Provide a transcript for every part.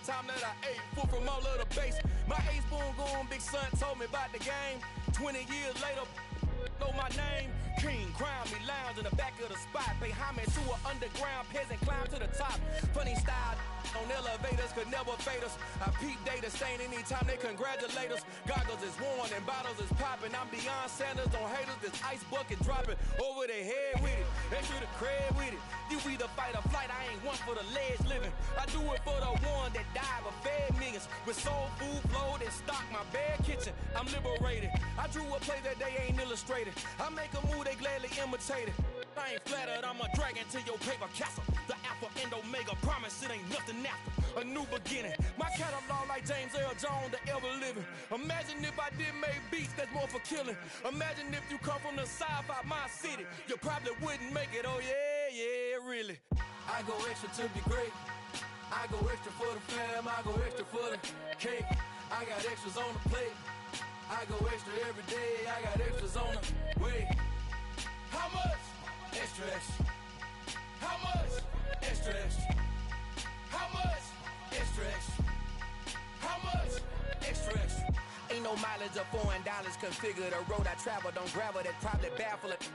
time that I ate full from all of the base. My ace boom goon, big son told me about the game. 20 years later, know my name. King, crown me, lounge in the back of the spot. Pay homage to an underground peasant, climb to the top. Funny style on elevators could never fade us. I peep data stain anytime they congratulate us. Goggles is worn and bottles is popping. I'm beyond Sanders on haters, this ice bucket dropping over their head with it. Extra the cred with it. You either fight or flight, I ain't one for the ledge living. I do it for the one that died but fed millions. With soul food flowed and stocked my bare kitchen. I'm liberated. I drew a play that they ain't illustrated. I make a move, they gladly imitate it. I ain't flattered, I'm a dragon to your paper castle. The alpha and omega, promise it ain't nothing after. A new beginning. My catalog like James Earl Jones, the ever living. Imagine if I did make beats that's more for killing. Imagine if you come from the south out my city. You probably wouldn't make it, oh yeah, really. I go extra to be great. I go extra for the fam, I go extra for the cake. I got extras on the plate. I go extra every day, I got extras on the way. How much? Extra, extra. How much? Extra, extra. How much? Extra, extra. How much? Extra, extra. Ain't no mileage of $4 configure the road I travel. Don't gravel that probably baffle it.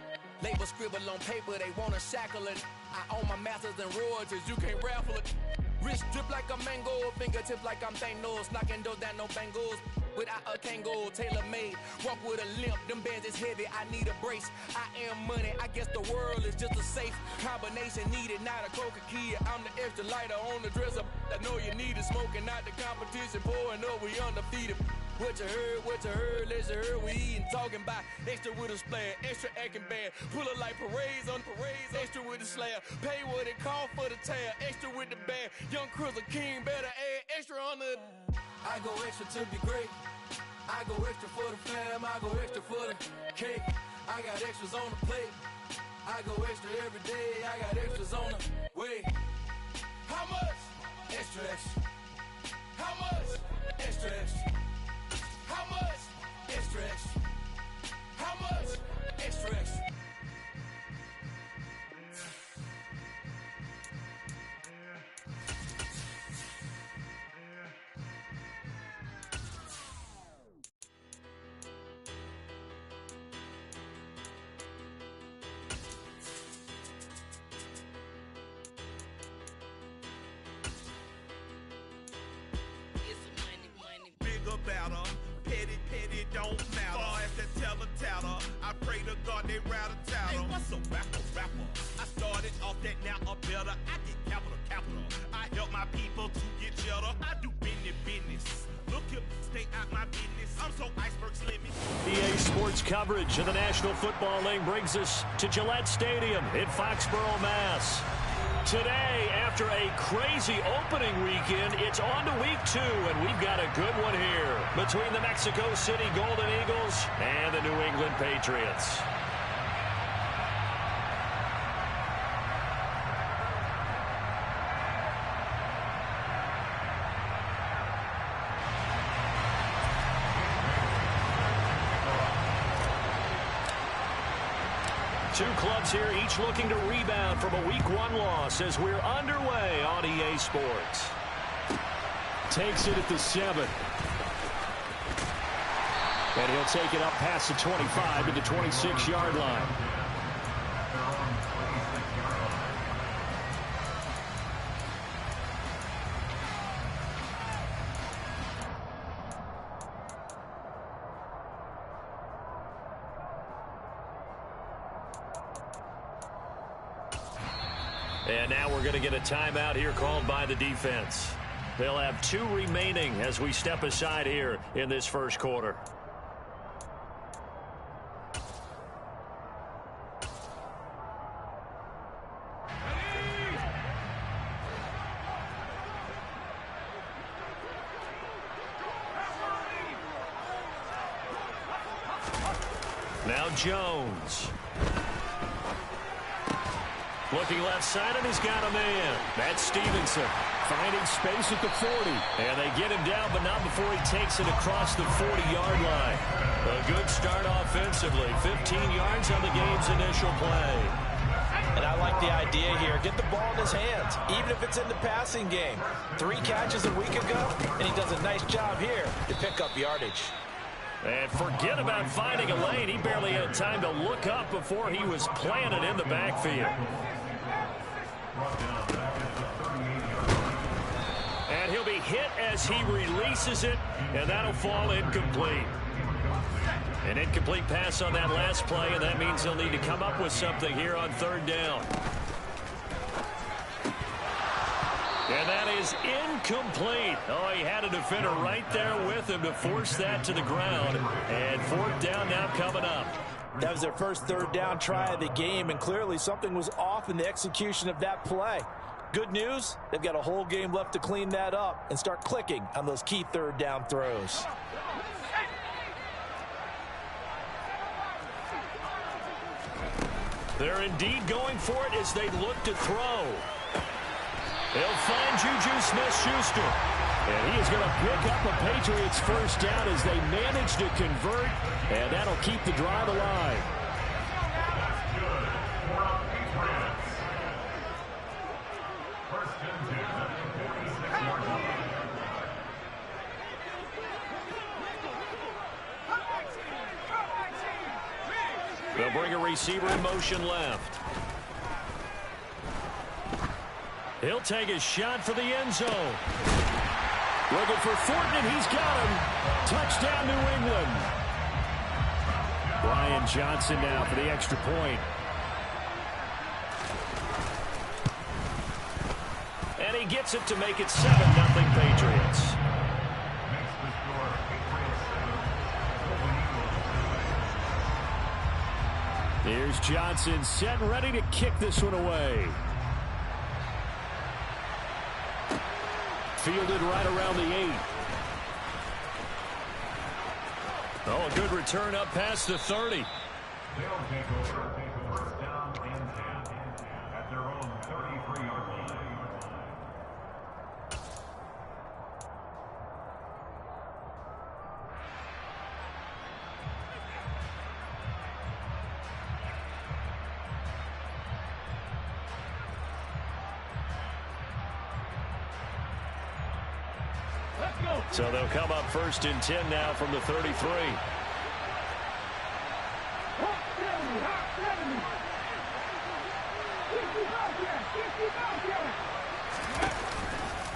Label scribble on paper, they wanna shackle it. I own my masters and royalties, you can't raffle it. Wrist drip like a mango, fingertips like I'm Thanos, knocking those down no bangles. Without a Kango, tailor-made, walk with a limp, them bands is heavy, I need a brace. I am money, I guess the world is just a safe combination needed, not a coca key. I'm the extra lighter on the dresser, I know you need it, smoking out the competition, pouring up, we undefeated. What you heard, let's hear we eatin', talking about extra with a splash, extra acting bad, pull it like parades on parades, extra with the slab, pay what it cost for the tab, extra with the band, young Chris a king, better add extra on the. I go extra to be great. I go extra for the fam, I go extra for the cake. I got extras on the plate. I go extra every day, I got extras on the way. How much? Extra, extra. How much? Extra, extra. How much? Extra, extra. How much? Extra, extra. Better, petty, don't matter. Far as the teller, I pray to God they rattle tattle. Hey, what's a rapper? I started off that, now I'm better. I get capital. I help my people to get cheddar. I do business. Look here, stay out my business. I'm so iceberg slimming. EA Sports coverage of the National Football League brings us to Gillette Stadium in Foxborough, Mass. Today, after a crazy opening weekend, it's on to week 2, and we've got a good one here between the Mexico City Golden Eagles and the New England Patriots. Two clubs here, each looking to rebound from a Week 1 loss as we're underway on EA Sports. Takes it at the 7. And he'll take it up past the 25 to the 26-yard line. And now we're going to get a timeout here called by the defense. They'll have 2 remaining as we step aside here in this first quarter. Now Jones. Looking left side, and he's got a man. That's Stevenson finding space at the 40. And they get him down, but not before he takes it across the 40-yard line. A good start offensively. 15 yards on the game's initial play. And I like the idea here. Get the ball in his hands, even if it's in the passing game. 3 catches a week ago, and he does a nice job here to pick up yardage. And forget about finding a lane. He barely had time to look up before he was planted in the backfield. And he'll be hit as he releases it, and that'll fall incomplete. An incomplete pass on that last play, and that means he'll need to come up with something here on 3rd down. And that is incomplete. Oh, he had a defender right there with him to force that to the ground. And 4th down now coming up. That was their first 3rd down try of the game, and clearly something was off in the execution of that play. Good news, they've got a whole game left to clean that up and start clicking on those key 3rd down throws. They're indeed going for it as they look to throw. They'll find Juju Smith-Schuster. And he is going to pick up a Patriots 1st down as they manage to convert. And that'll keep the drive alive. They'll bring a receiver in motion left. He'll take a shot for the end zone. Looking for Thornton, and he's got him. Touchdown, New England. Brian Johnson now for the extra point. And he gets it to make it 7-0 Patriots. Here's Johnson set and ready to kick this one away. Fielded right around the 8. Oh, a good return up past the 30. They'll take over 1st down and 10 at their own 33-yard line. So they'll come up 1st and 10 now from the 33.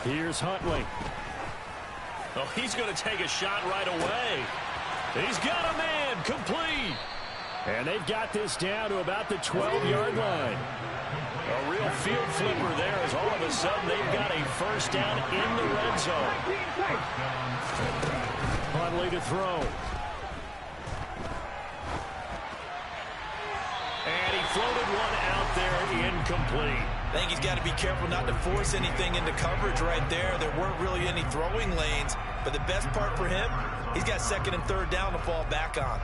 Here's Huntley. Oh, he's going to take a shot right away. He's got a man, complete. And they've got this down to about the 12-yard line. A real field flipper there as all of a sudden they've got a 1st down in the red zone. Huntley to throw. And he floated one out there incomplete. I think he's got to be careful not to force anything into coverage right there. There weren't really any throwing lanes, but the best part for him, he's got 2nd and 3rd down to fall back on.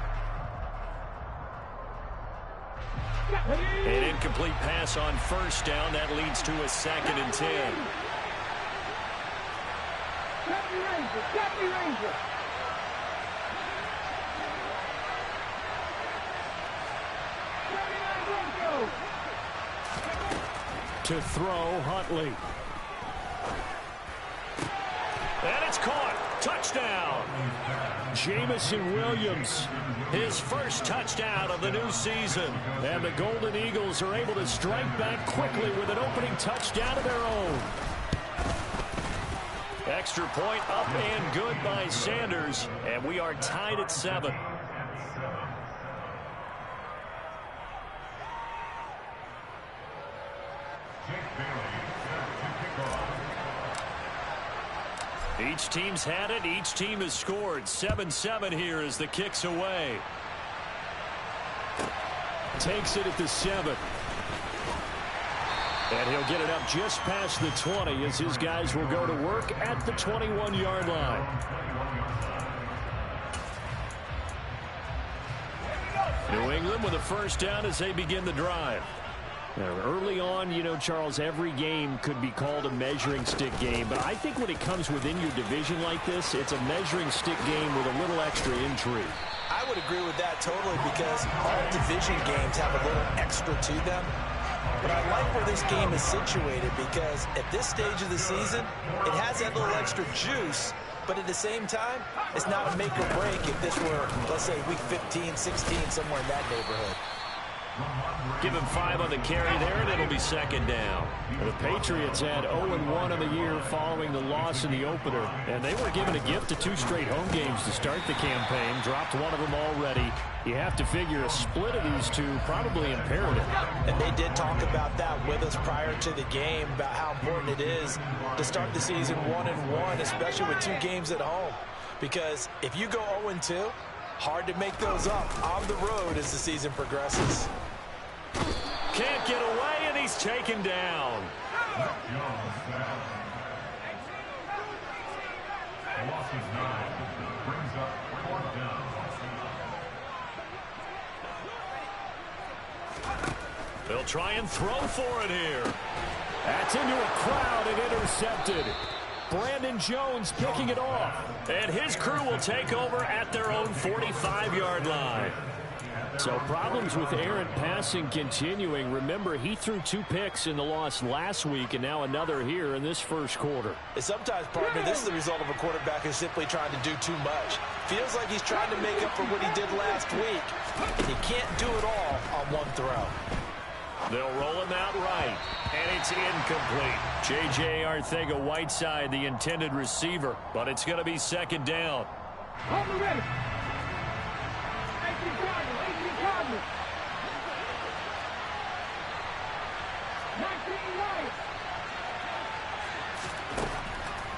An incomplete pass on 1st down. That leads to a 2nd and 10. To throw, Huntley. And it's caught. Touchdown. Jamison Williams, his 1st touchdown of the new season. And the Golden Eagles are able to strike back quickly with an opening touchdown of their own. Extra point up and good by Sanders. And we are tied at 7. Each team's had it. Each team has scored. 7-7 here as the kick's away. Takes it at the 7. And he'll get it up just past the 20 as his guys will go to work at the 21-yard line. New England with a 1st down as they begin the drive. Now, early on, you know, Charles, every game could be called a measuring stick game. But I think when it comes within your division like this, it's a measuring stick game with a little extra intrigue. I would agree with that totally because all division games have a little extra to them. but I like where this game is situated because at this stage of the season, it has that little extra juice, but at the same time, it's not a make or break if this were, let's say, week 15, 16, somewhere in that neighborhood. Give him 5 on the carry there, and it'll be second down. The Patriots had 0-1 on the year following the loss in the opener, and they were given a gift of 2 straight home games to start the campaign. Dropped one of them already. You have to figure a split of these two probably imperative. And they did talk about that with us prior to the game, about how important it is to start the season 1-1, especially with 2 games at home. Because if you go 0-2, hard to make those up on the road as the season progresses. Can't get away, and he's taken down. Loss of 9 brings up 4th down. They'll try and throw for it here. That's into a crowd and intercepted. Brandon Jones picking it off. And his crew will take over at their own 45-yard line. So problems with errant passing continuing. Remember, he threw 2 picks in the loss last week and now another here in this first quarter. And sometimes, partner, this is the result of a quarterback who's simply trying to do too much. Feels like he's trying to make up for what he did last week, and he can't do it all on one throw. They'll roll him out right, and it's incomplete. J.J. Arcega-Whiteside, the intended receiver, but it's going to be second down.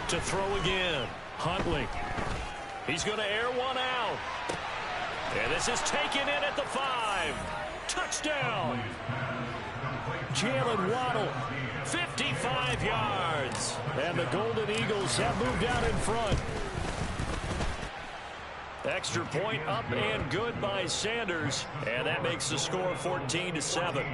To throw again, Huntley. He's going to air one out. And this is taken in at the 5. Touchdown. Jalen Waddle, 55 yards. and the Golden Eagles have moved out in front. Extra point up and good by Sanders, and that makes the score 14-7.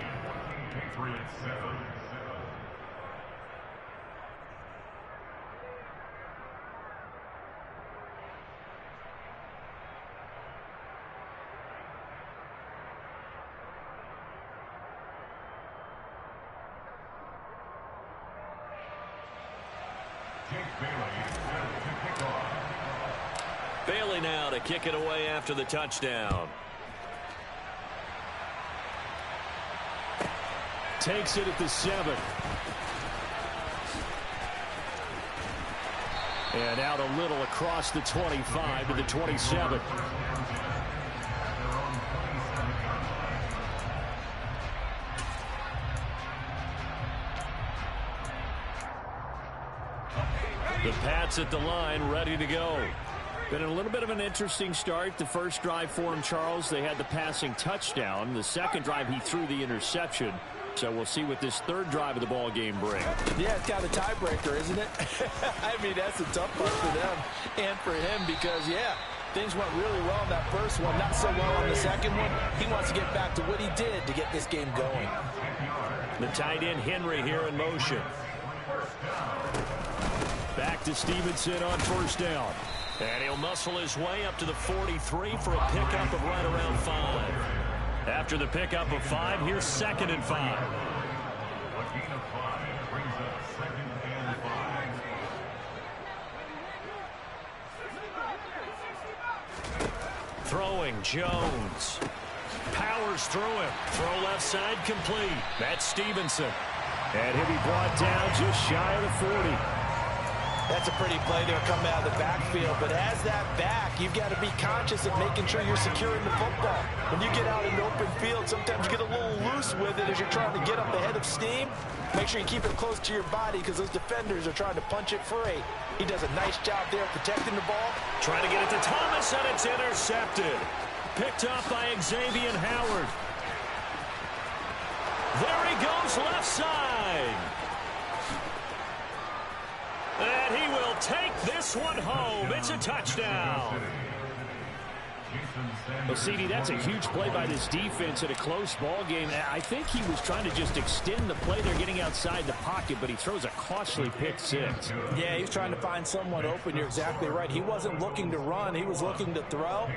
Bailey now to kick it away after the touchdown. Takes it at the 7. And out a little across the 25 to the 27. The Pats at the line, ready to go. Been a little bit of an interesting start. The first drive for him, Charles, they had the passing touchdown. The second drive, he threw the interception. So we'll see what this third drive of the ball game brings. Yeah, it's kind of a tiebreaker, isn't it? I mean, that's a tough one for them and for him because, yeah, things went really well in that first one, not so well on the second one. He wants to get back to what he did to get this game going. The tight end Henry here in motion. Back to Stevenson on first down. And he'll muscle his way up to the 43 for a pickup of right around 5. After the pickup of 5, here's 2nd and 5. A gain of 5 brings up 2nd and 5. Throwing Jones. Powers through him. Throw left side complete. That's Stevenson. And he'll be brought down just shy of the 40. That's a pretty play there coming out of the backfield, but as that back, you've got to be conscious of making sure you're securing the football. When you get out in the open field, sometimes you get a little loose with it as you're trying to get up ahead of steam. Make sure you keep it close to your body because those defenders are trying to punch it free. He does a nice job there protecting the ball. Trying to get it to Thomas, and it's intercepted. Picked up by Xavier Howard. There he goes left side. And he will take this one home. It's a touchdown. Well, CD, that's a huge play by this defense in a close ball game. I think he was trying to just extend the play. They're getting outside the pocket, but he throws a costly pick 6. Yeah, he's trying to find someone open. You're exactly right. He wasn't looking to run. He was looking to throw.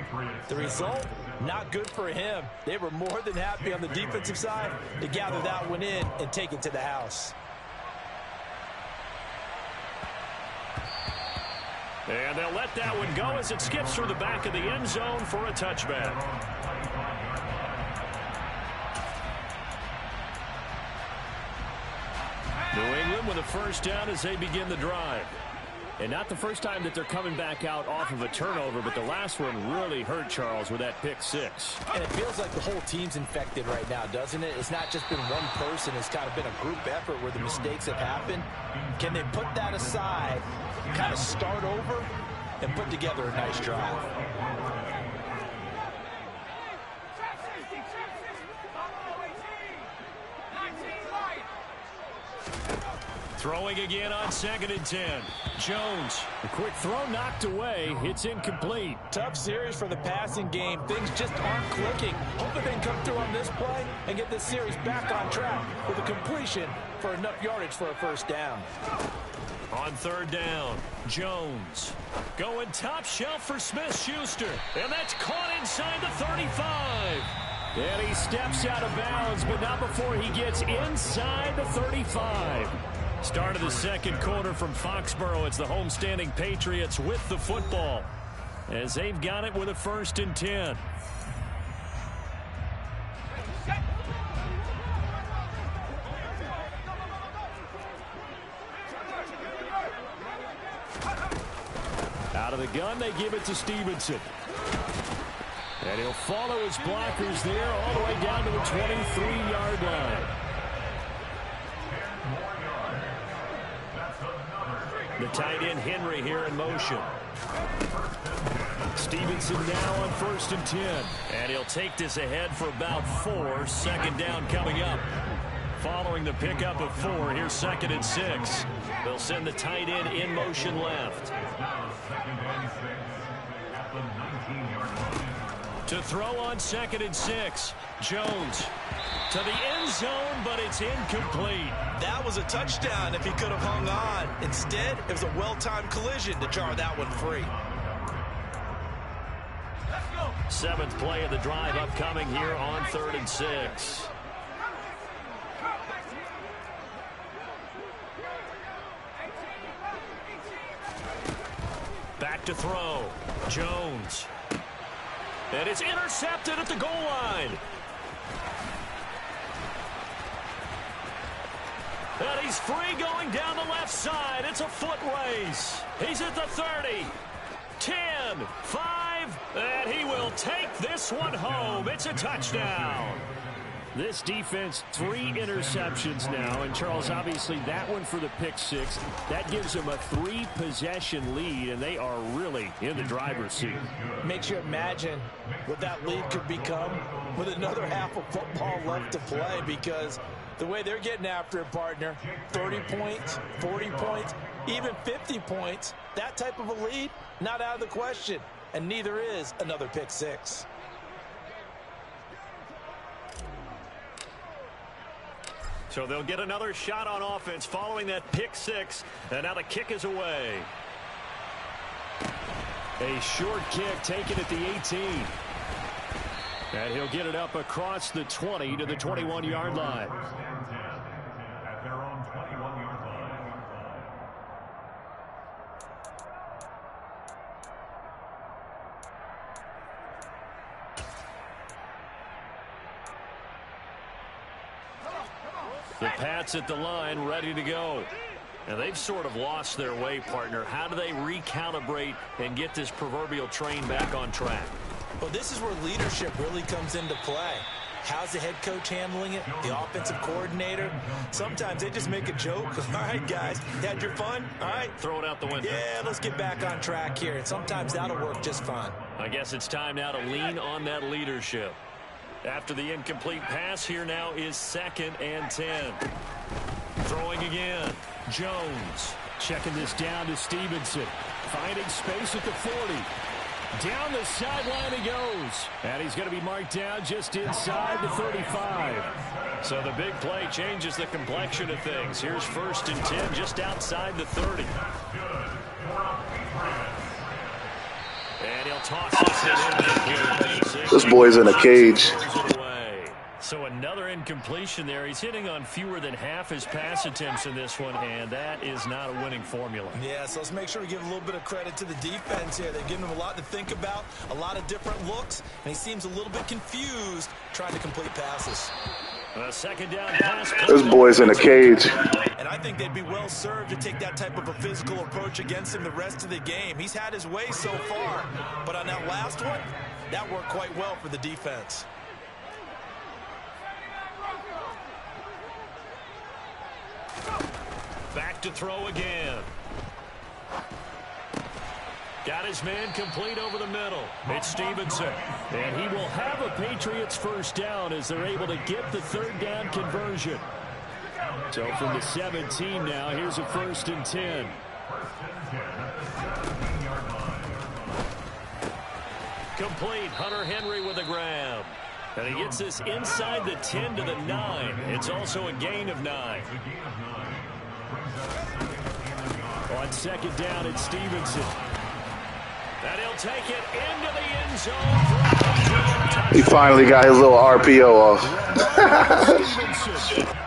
The result, Not good for him. They were more than happy on the defensive side to gather that one in and take it to the house. And they'll let that one go as it skips through the back of the end zone for a touchback. New England with a first down as they begin the drive. And not the first time that they're coming back out off of a turnover, but the last one really hurt Charles with that pick six. And it feels like the whole team's infected right now, doesn't it? It's not just been one person. It's kind of been a group effort where the mistakes have happened. Can they put that aside, kind of start over, and put together a nice drive? Throwing again on 2nd and 10. Jones. A quick throw knocked away. It's incomplete. Tough series for the passing game. Things just aren't clicking. Hoping they can come through on this play and get this series back on track with a completion for enough yardage for a first down. On 3rd down, Jones going top shelf for Smith-Schuster. And that's caught inside the 35. And he steps out of bounds, but not before he gets inside the 35. Start of the second quarter from Foxborough. It's the homestanding Patriots with the football as they've got it with a 1st and 10. Out of the gun, they give it to Stevenson. And he'll follow his blockers there all the way down to the 23-yard line. The tight end Henry here in motion. Stevenson now on 1st and 10. And he'll take this ahead for about 4. 2nd down coming up. Following the pickup of 4, here's 2nd and 6. They'll send the tight end in motion left. To throw on 2nd and 6. Jones to the end zone, but it's incomplete. That was a touchdown if he could have hung on. Instead, it was a well-timed collision to jar that one free. 7th play of the drive upcoming here on 3rd and 6. Back to throw. Jones. And it's intercepted at the goal line. And he's free going down the left side. It's a foot race. He's at the 30. 10, 5, and he will take this one home. It's a touchdown. This defense, 3 interceptions now. And, Charles, obviously that one for the pick six. That gives them a 3-possession lead, and they are really in the driver's seat. Makes you imagine what that lead could become with another half of football left to play, because the way they're getting after it, partner, 30 points, 40 points, even 50 points, that type of a lead, not out of the question. And neither is another pick six. So they'll get another shot on offense following that pick six. And now the kick is away. A short kick taken at the 18. And he'll get it up across the 20 to the 21-yard line. At their own 21-yard line. The Pats at the line, ready to go. And they've sort of lost their way, partner. How do they recalibrate and get this proverbial train back on track? Well, this is where leadership really comes into play. How's the head coach handling it? The offensive coordinator? Sometimes they just make a joke. All right, guys, you had your fun? All right. Throw it out the window. Yeah, let's get back on track here. And sometimes that'll work just fine. I guess it's time now to lean on that leadership. After the incomplete pass, here now is 2nd and 10. Throwing again. Jones. Checking this down to Stevenson. Finding space at the 40. Down the sideline he goes. And he's going to be marked down just inside the 35. So the big play changes the complexion of things. Here's 1st and 10 just outside the 30. And He'll toss this in. This boy's in a cage. So another incompletion there. He's hitting on fewer than half his pass attempts in this one, and that is not a winning formula. Yeah, so let's make sure we give a little bit of credit to the defense here. They've given him a lot to think about, a lot of different looks, and he seems a little bit confused trying to complete passes. A second down pass. This boy's in a cage. And I think they'd be well served to take that type of a physical approach against him the rest of the game. He's had his way so far, but on that last one, that worked quite well for the defense. Back to throw again. Got his man complete over the middle. It's Stevenson. And he will have a Patriots first down as they're able to get the third down conversion. So from the 17 now, here's a 1st and 10. Complete. Hunter Henry with a grab. And he gets this inside the 10 to the 9. It's also a gain of 9. On second down, it's Stevenson. And he'll take it into the end zone. He finally got his little RPO off.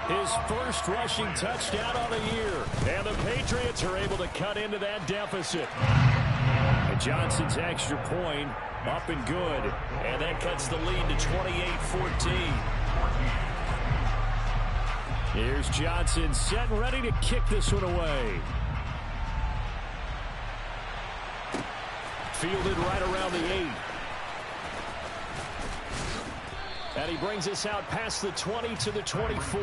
His first rushing touchdown on the year. And the Patriots are able to cut into that deficit. And Johnson's extra point up and good. And that cuts the lead to 28-14. Here's Johnson set and ready to kick this one away. Fielded right around the 8. And he brings us out past the 20 to the 24.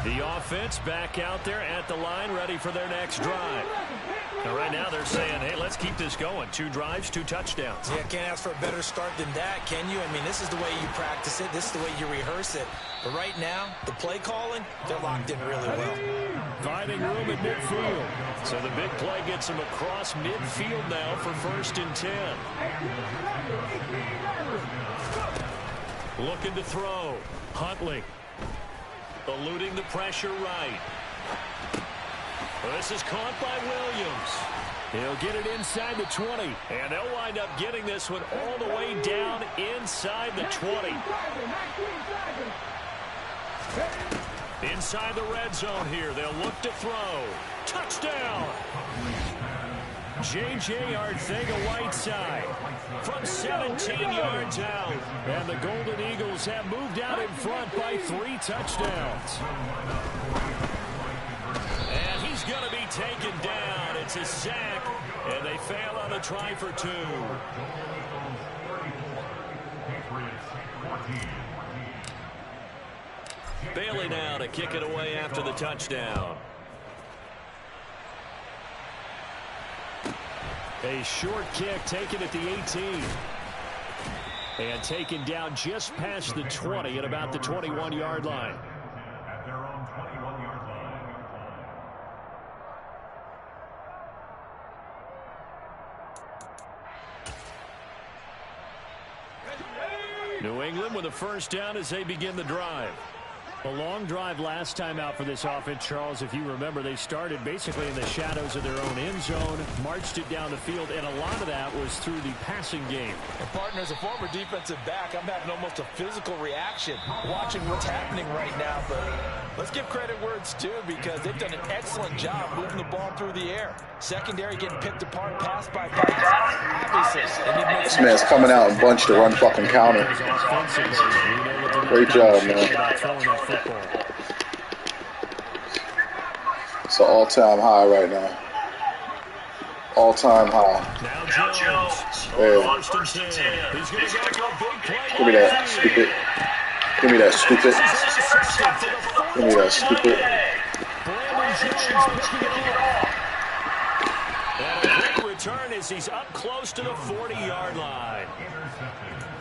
The offense back out there at the line, ready for their next drive. And right now they're saying, hey, let's keep this going. 2 drives, 2 touchdowns. Yeah, can't ask for a better start than that, can you? I mean, this is the way you practice it. This is the way you rehearse it. But right now, the play calling, they're locked in really well. Finding room at midfield. So the big play gets him across midfield now for 1st and 10. Looking to throw. Huntley. Eluding the pressure right. This is caught by Williams. He'll get it inside the 20. And they'll wind up getting this one all the way down inside the 20. Inside the red zone here. They'll look to throw. Touchdown! J.J. Arcega-Whiteside from 17 yards out. And the Golden Eagles have moved out in front by 3 touchdowns. And he's going to be taken down. It's a sack, and they fail on the try for 2. Bailey now to kick it away after the touchdown. A short kick taken at the 18. And taken down just past the 20 at about the 21-yard line. At their own 21-yard line. New England with a first down as they begin the drive. A long drive last time out for this offense, Charles. If you remember, they started basically in the shadows of their own end zone, marched it down the field, and a lot of that was through the passing game. And partner, as a former defensive back, I'm having almost a physical reaction watching what's happening right now. But let's give credit where it's due, because they've done an excellent job moving the ball through the air. Secondary getting picked apart, pass by pass. Obviously, This man's coming out in bunch to run fucking counter. Great job, man. It's an all-time high right now. All-time high. Now Jones. Hey. Give me that, stupid. Give me that, stupid. Give me that, stupid. And a quick return as he's up close to the 40-yard line.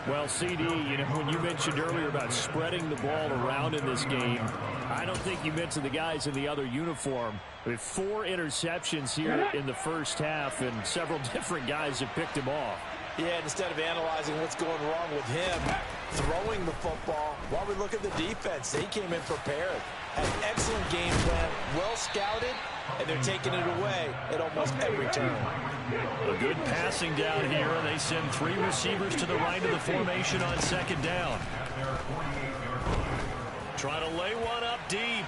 Well, CD, you know, when you mentioned earlier about spreading the ball around in this game, I don't think you mentioned the guys in the other uniform. With 4 interceptions here in the first half, and several different guys have picked him off. Yeah, instead of analyzing what's going wrong with him, throwing the football, while we look at the defense, they came in prepared. Had an excellent game plan, well scouted, and they're taking it away at almost every turn. A good passing down here. They send 3 receivers to the right of the formation on second down. Try to lay one up deep.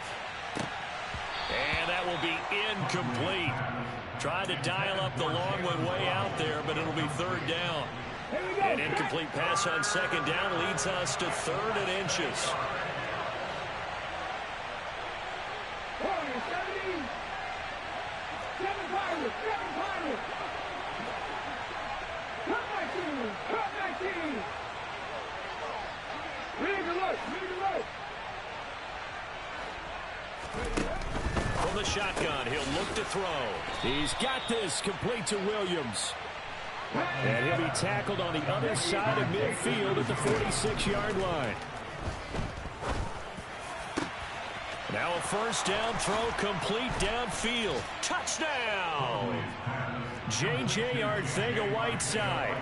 And that will be incomplete. Tried to dial up the long one way out there, but it'll be third down. An incomplete pass on second down leads us to 3rd and inches. From the shotgun, he'll look to throw. He's got this, complete to Williams. And he'll be tackled on the other side of midfield at the 46-yard line. Now a first down throw, complete downfield. Touchdown! J.J. Arcega-Whiteside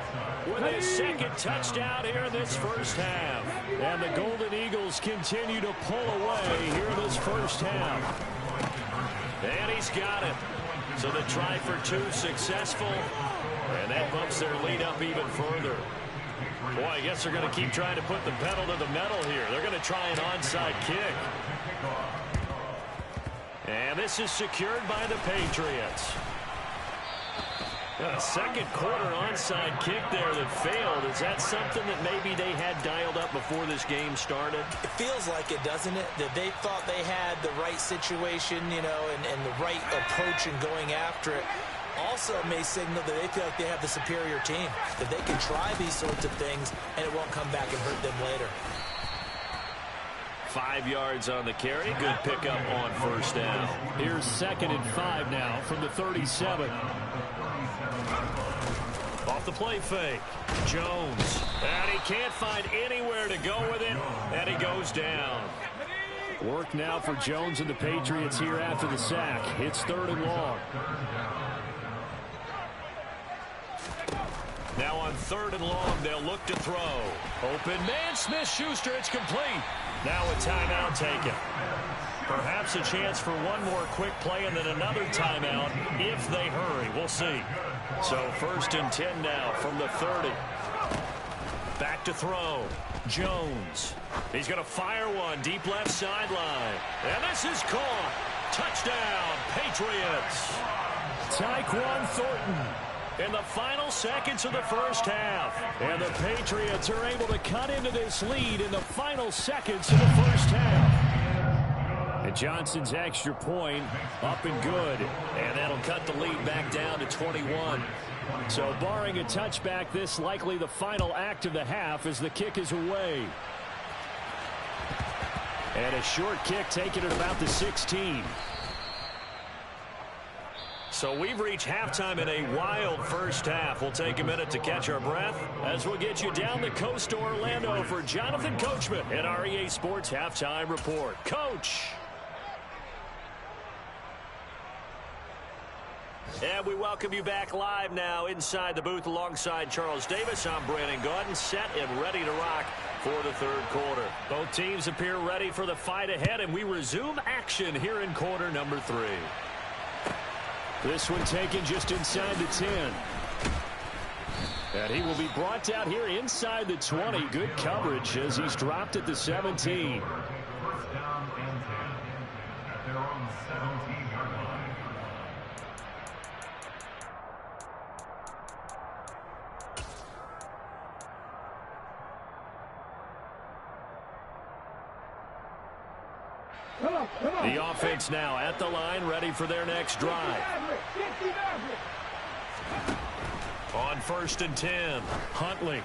with his 2nd touchdown here in this first half. And the Golden Eagles continue to pull away here in this first half. And he's got it. So the try for 2 successful. And that bumps their lead up even further. Boy, I guess they're going to keep trying to put the pedal to the metal here. They're going to try an onside kick. And this is secured by the Patriots. A second quarter onside kick there that failed. Is that something that maybe they had dialed up before this game started? It feels like it, doesn't it? That they thought they had the right situation, you know, and the right approach in going after it. Also may signal that they feel like they have the superior team, that they can try these sorts of things and it won't come back and hurt them later. 5 yards on the carry. Good pickup on first down. Here's 2nd and 5 now from the 37. Off the play fake. Jones. And he can't find anywhere to go with it. And he goes down. Work now for Jones and the Patriots here after the sack. It's 3rd and long. Now on 3rd and long, they'll look to throw. Open man, Smith-Schuster, it's complete. Now a timeout taken. Perhaps a chance for one more quick play and then another timeout if they hurry. We'll see. So 1st and 10 now from the 30. Back to throw. Jones. He's going to fire one deep left sideline. And this is caught. Touchdown, Patriots. Tyquan Thornton in the final seconds of the first half. And the Patriots are able to cut into this lead in the final seconds of the first half. And Johnson's extra point up and good. And that'll cut the lead back down to 21. So barring a touchback, this likely the final act of the half as the kick is away. And a short kick taken at about the 16. So we've reached halftime in a wild first half. We'll take a minute to catch our breath as we'll get you down the coast to Orlando for Jonathan Coachman at our EA Sports Halftime Report. Coach. And we welcome you back live now inside the booth alongside Charles Davis. I'm Brandon Gaudin, set and ready to rock for the 3rd quarter. Both teams appear ready for the fight ahead, and we resume action here in quarter number 3. This one taken just inside the 10. And he will be brought down here inside the 20. Good coverage as he's dropped at the 17. 1st down and 10 at their own 17-yard line. The offense now at the line, ready for their next drive. On 1st and 10, Huntley.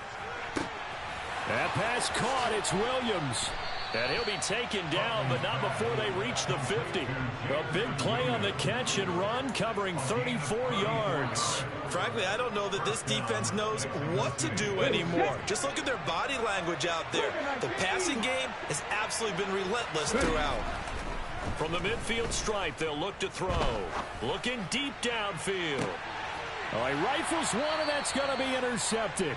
That pass caught. It's Williams. And he'll be taken down, but not before they reach the 50. A big play on the catch and run, covering 34 yards. Frankly, I don't know that this defense knows what to do anymore. Just look at their body language out there. The passing game has absolutely been relentless throughout. From the midfield stripe, they'll look to throw. Looking deep downfield. Oh, he rifles one, and that's going to be intercepted.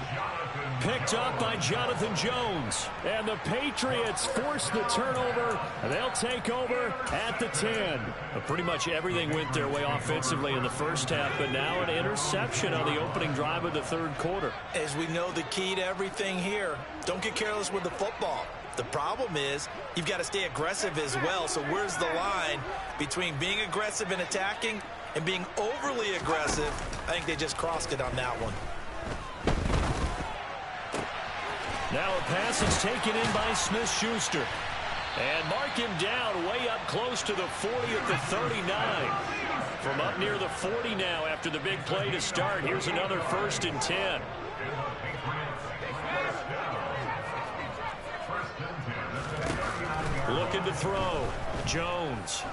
Picked up by Jonathan Jones. And the Patriots force the turnover, and they'll take over at the 10. But pretty much everything went their way offensively in the first half, but now an interception on the opening drive of the third quarter. As we know, the key to everything here, don't get careless with the football. The problem is you've got to stay aggressive as well. So where's the line between being aggressive and attacking and being overly aggressive? I think they just crossed it on that one. Now a pass is taken in by Smith-Schuster. And mark him down way up close to the 40 at the 39. From up near the 40 now after the big play to start. Here's another 1st and 10. Looking to throw. Jones.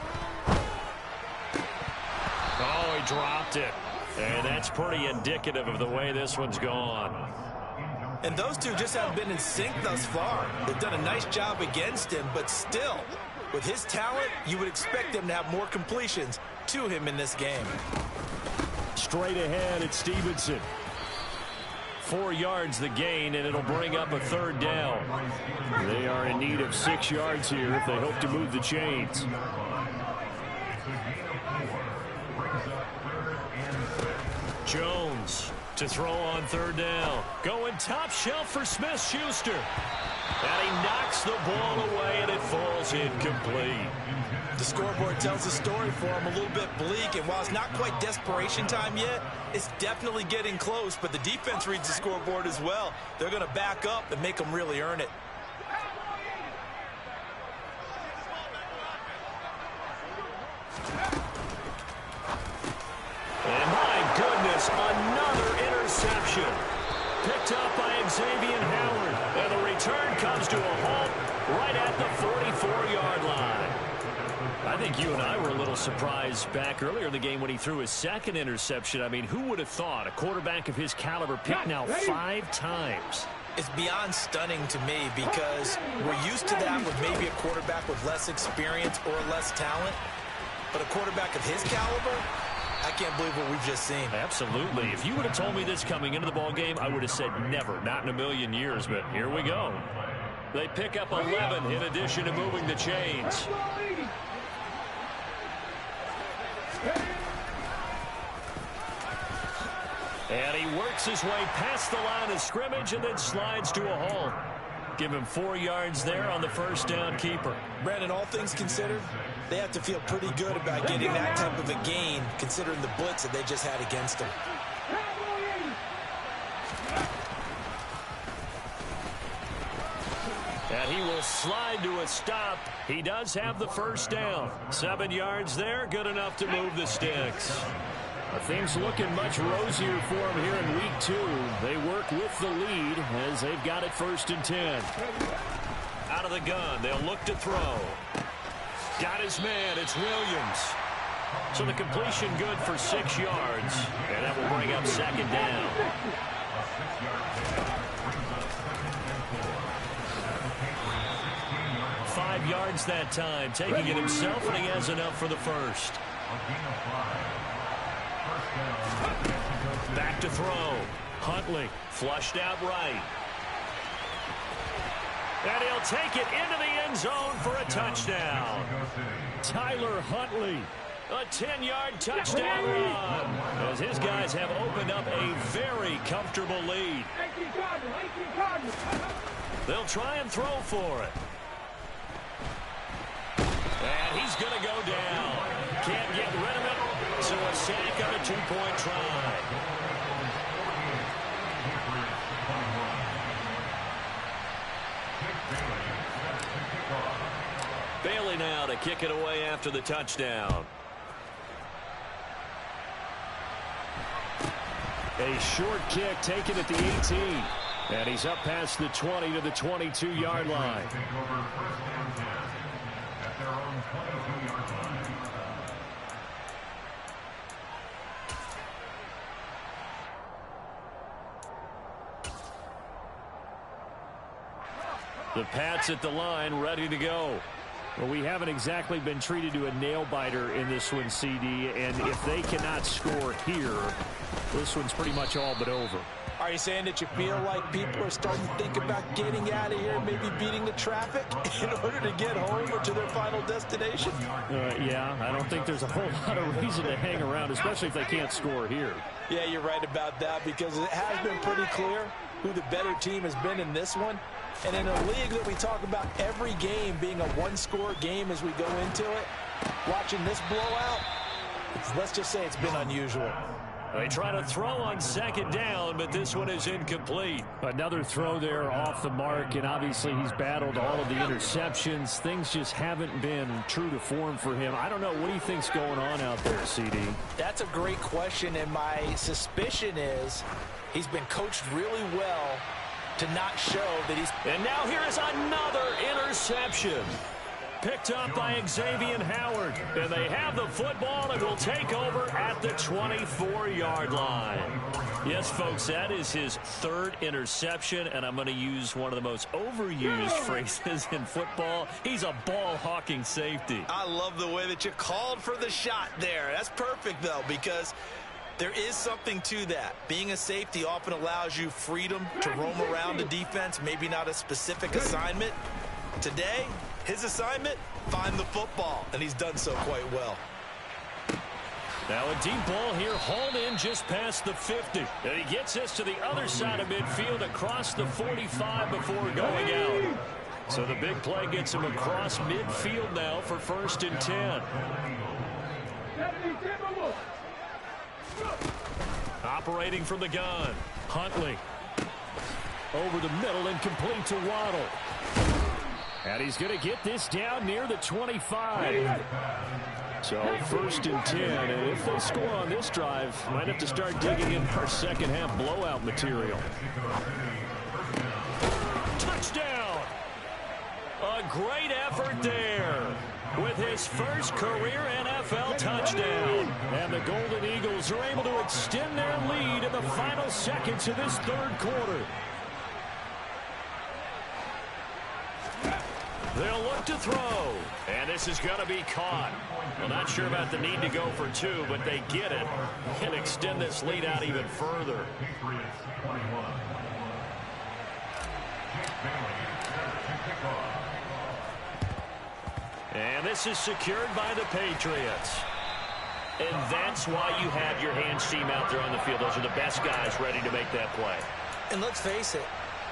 Oh, he dropped it. And that's pretty indicative of the way this one's gone. And those two just haven't been in sync thus far. They've done a nice job against him, but still, with his talent, you would expect them to have more completions to him in this game. Straight ahead, it's Stevenson. 4 yards the gain, and it'll bring up a 3rd down. They are in need of 6 yards here if they hope to move the chains. Jones to throw on 3rd down. Going top shelf for Smith-Schuster. And he knocks the ball away, and it falls incomplete. The scoreboard tells the story for him, a little bit bleak, and while it's not quite desperation time yet, it's definitely getting close, but the defense reads the scoreboard as well. They're going to back up and make them really earn it. And my goodness, another interception. Picked up by Xavier Howard. And the return comes to a halt right at the 44-yard line. I think you and I were a little surprised back earlier in the game when he threw his 2nd interception. I mean, who would have thought a quarterback of his caliber picked now 5 times? It's beyond stunning to me because we're used to that with maybe a quarterback with less experience or less talent. But a quarterback of his caliber, I can't believe what we've just seen. Absolutely. If you would have told me this coming into the ball game, I would have said never, not in a million years. But here we go. They pick up 11 in addition to moving the chains. And he works his way past the line of scrimmage and then slides to a halt. Give him 4 yards there on the 1st down keeper. Brandon, all things considered, they have to feel pretty good about getting that type of a gain, considering the blitz that they just had against them. And he will slide to a stop. He does have the 1st down. 7 yards there, good enough to move the sticks. Things looking much rosier for him here in week 2. They work with the lead as they've got it 1st and 10. Out of the gun, they'll look to throw. Got his man, it's Williams. So the completion good for 6 yards. And that will bring up 2nd down. Five yards that time, taking it himself, and he has enough for the 1st. Back to throw. Huntley flushed out right. And he'll take it into the end zone for a touchdown. Tyler Huntley. A 10-yard touchdown run as his guys have opened up a very comfortable lead. They'll try and throw for it. And he's going to go down. Can't get rid of it, so a sack on a 2-point try. Bailey now to kick it away after the touchdown. A short kick taken at the 18. And he's up past the 20 to the 22-yard line. The Pats at the line, ready to go. Well, we haven't exactly been treated to a nail-biter in this one, CD, and if they cannot score here, this one's pretty much all but over. Are you saying that you feel like people are starting to think about getting out of here, maybe beating the traffic in order to get home or to their final destination? Yeah, I don't think there's a whole lot of reason to hang around, especially if they can't score here. Yeah, you're right about that, because it has been pretty clear who the better team has been in this one. And in a league that we talk about every game being a one-score game as we go into it, watching this blowout, let's just say it's been unusual. They try to throw on second down, but this one is incomplete. Another throw there off the mark, and obviously he's battled all of the interceptions. Things just haven't been true to form for him. I don't know. What do you think's going on out there, CD? That's a great question, and my suspicion is he's been coached really well to not show that he's... And now here is another interception. Picked up by Xavier Howard. And they have the football and will take over at the 24-yard line. Yes, folks, that is his third interception, and I'm going to use one of the most overused phrases in football. He's a ball-hawking safety. I love the way that you called for the shot there. That's perfect, though, because there is something to that. Being a safety often allows you freedom to roam around the defense, maybe not a specific assignment. Today, his assignment, find the football, and he's done so quite well. Now a deep ball here, hauled in just past the 50. And he gets this to the other side of midfield across the 45 before going out. So the big play gets him across midfield now for 1st and 10. Operating from the gun, Huntley. Over the middle and complete to Waddle. And he's going to get this down near the 25. So 1st and 10. And if they score on this drive, might have to start digging in our second half blowout material. Touchdown! A great effort there with his first career NFL touchdown. And the Golden Eagles are able to extend their lead in the final seconds of this third quarter. They'll look to throw, and this is going to be caught. Well, not sure about the need to go for 2, but they get it and extend this lead out even further. And this is secured by the Patriots. And that's why you have your hands team out there on the field. Those are the best guys ready to make that play. And let's face it,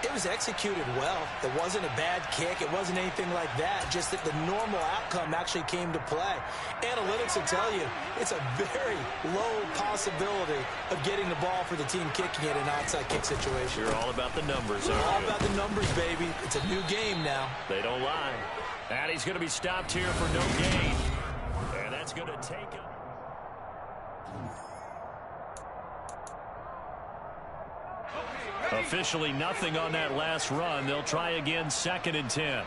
it was executed well. It wasn't a bad kick. It wasn't anything like that. Just that the normal outcome actually came to play. Analytics will tell you it's a very low possibility of getting the ball for the team kicking it in an outside kick situation. You're all about the numbers, aren't you? All about the numbers, baby. It's a new game now. They don't lie. And he's going to be stopped here for no gain. And that's going to take him. Officially nothing on that last run. They'll try again, 2nd and 10.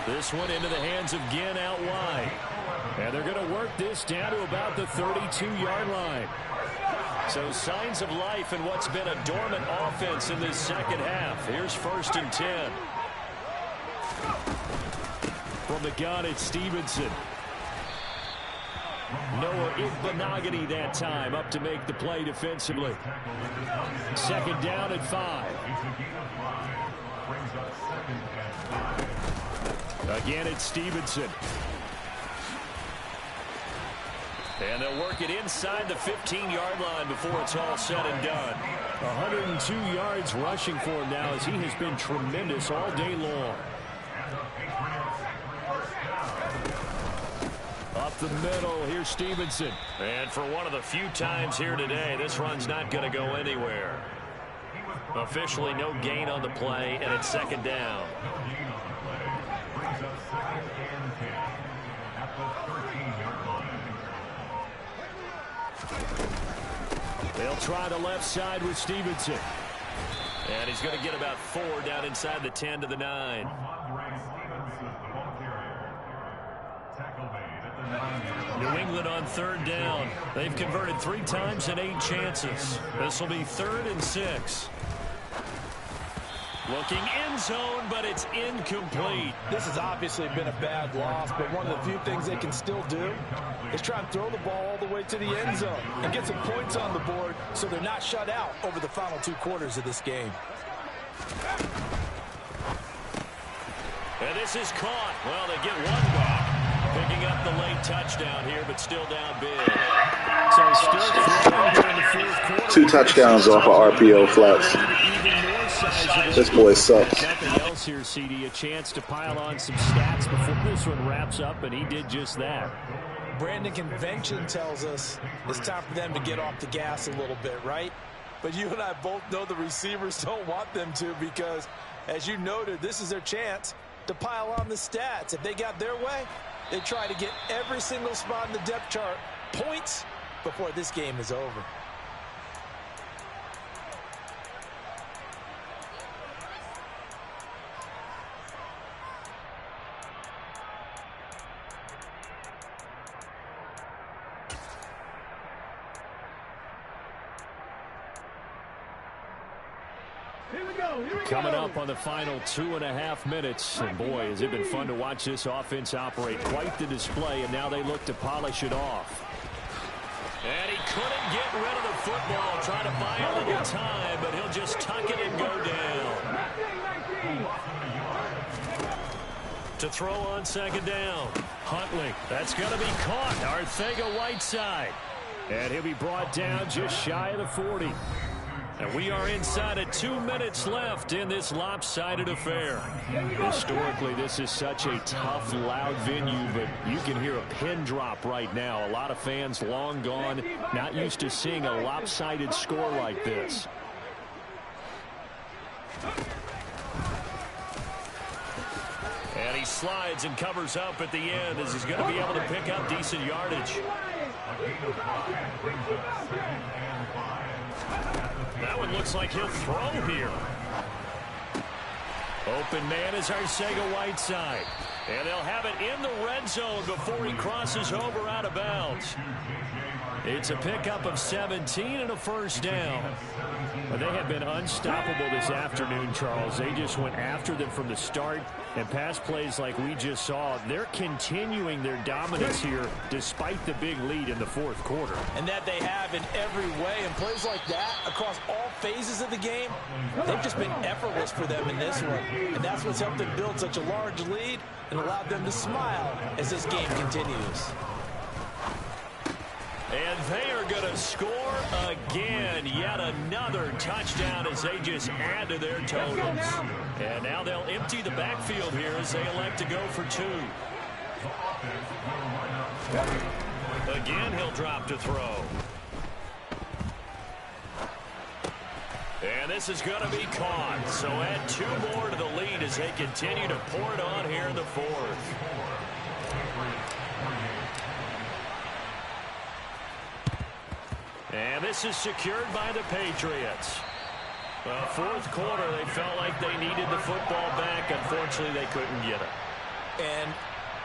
This one into the hands of Ginn out wide. And they're going to work this down to about the 32-yard line. So signs of life in what's been a dormant offense in this second half. Here's 1st and 10. From the gun, it's Stevenson. Noah Igbenogany that time up to make the play defensively. 2nd down and 5. Again, it's Stevenson. And they'll work it inside the 15-yard line before it's all said and done. 102 yards rushing for him now as he has been tremendous all day long. Up the middle, here's Stevenson. And for one of the few times here today, this run's not going to go anywhere. Officially no gain on the play, and it's 2nd down. They'll try the left side with Stevenson. And he's going to get about 4 down inside the 10 to the 9. New England Cleveland on 3rd down. They've converted 3 times in 8 chances. This will be 3rd and 6. Looking end zone, but it's incomplete. This has obviously been a bad loss, but one of the few things they can still do is try and throw the ball all the way to the end zone and get some points on the board so they're not shut out over the final 2 quarters of this game. And this is caught. Well, they get one back. Picking up the late touchdown here, but still down big. So still throwing here in the 4th quarter. 2 touchdowns off of RPO flats. This boy sucks. Nothing else here, CD. A chance to pile on some stats before this one wraps up, and he did just that. Brandon, convention tells us it's time for them to get off the gas a little bit, right? But you and I both know the receivers don't want them to because, as you noted, this is their chance to pile on the stats. If they got their way, they try to get every single spot in the depth chart points before this game is over. Coming up on the final 2.5 minutes. And boy, has it been fun to watch this offense operate. Quite the display, and now they look to polish it off. And he couldn't get rid of the football. Trying to buy a little time, but he'll just tuck it and go down. To throw on 2nd down. Huntley. That's going to be caught. Arcega-Whiteside. And he'll be brought down just shy of the 40. And we are inside of 2 minutes left in this lopsided affair. Historically, this is such a tough, loud venue, but you can hear a pin drop right now. A lot of fans long gone, not used to seeing a lopsided score like this. And he slides and covers up at the end as he's going to be able to pick up decent yardage. That one looks like he'll throw here. Open man is Arcega-Whiteside. And they'll have it in the red zone before he crosses over out of bounds. It's a pickup of 17 and a 1st down. But they have been unstoppable this afternoon, Charles. They just went after them from the start. And pass plays like we just saw, they're continuing their dominance here despite the big lead in the 4th quarter. And that they have in every way. And plays like that across all phases of the game, they've just been effortless for them in this one. And that's what's helped them build such a large lead and allowed them to smile as this game continues. And they are going to score again. Yet another touchdown as they just add to their totals. And now they'll empty the backfield here as they elect to go for 2. Again, he'll drop to throw. And this is going to be caught. So add 2 more to the lead as they continue to pour it on here in the 4th. And this is secured by the Patriots. Well, 4th quarter, they felt like they needed the football back. Unfortunately, they couldn't get it. And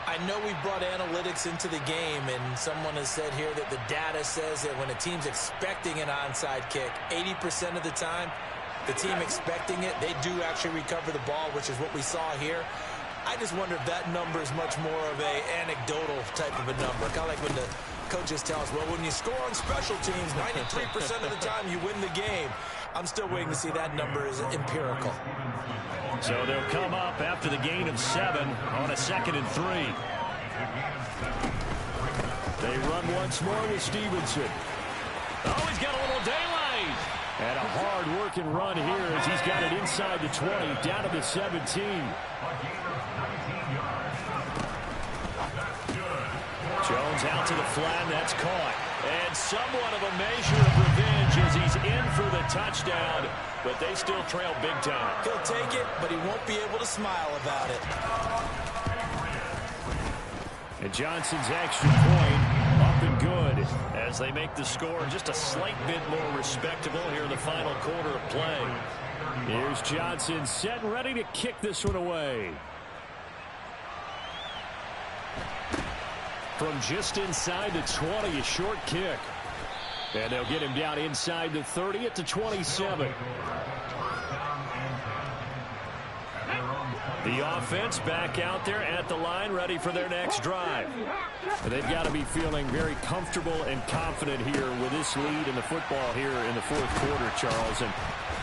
I know we brought analytics into the game, and someone has said here that the data says that when a team's expecting an onside kick, 80% of the time, the team expecting it, they do actually recover the ball, which is what we saw here. I just wonder if that number is much more of an anecdotal type of a number. Kind of like when the coaches tell us, well, when you score on special teams, 93% of the time you win the game. I'm still waiting to see that number is empirical. So they'll come up after the gain of 7 on a 2nd and 3. They run once more with Stevenson. Oh, he's got a little daylight. And a hard-working run here as he's got it inside the 20, down to the 17. Jones out to the flat, that's caught. And somewhat of a measure of revenge as he's in for the touchdown, but they still trail big time. He'll take it, but he won't be able to smile about it. And Johnson's extra point up and good as they make the score just a slight bit more respectable here in the final quarter of play. Here's Johnson set and ready to kick this one away. from just inside the 20, a short kick. And they'll get him down inside the 30 at the 27. The offense back out there at the line, ready for their next drive. They've got to be feeling very comfortable and confident here with this lead in the football here in the fourth quarter, Charles. And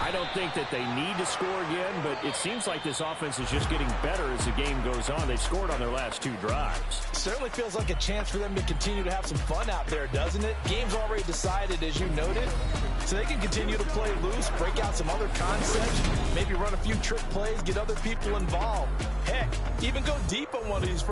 I don't think that they need to score again, but it seems like this offense is just getting better as the game goes on. They've scored on their last 2 drives. Certainly feels like a chance for them to continue to have some fun out there, doesn't it? Game's already decided, as you noted, so they can continue to play loose, break out some other concepts, maybe run a few trick plays, get other people involved. Heck, even go deep on one of these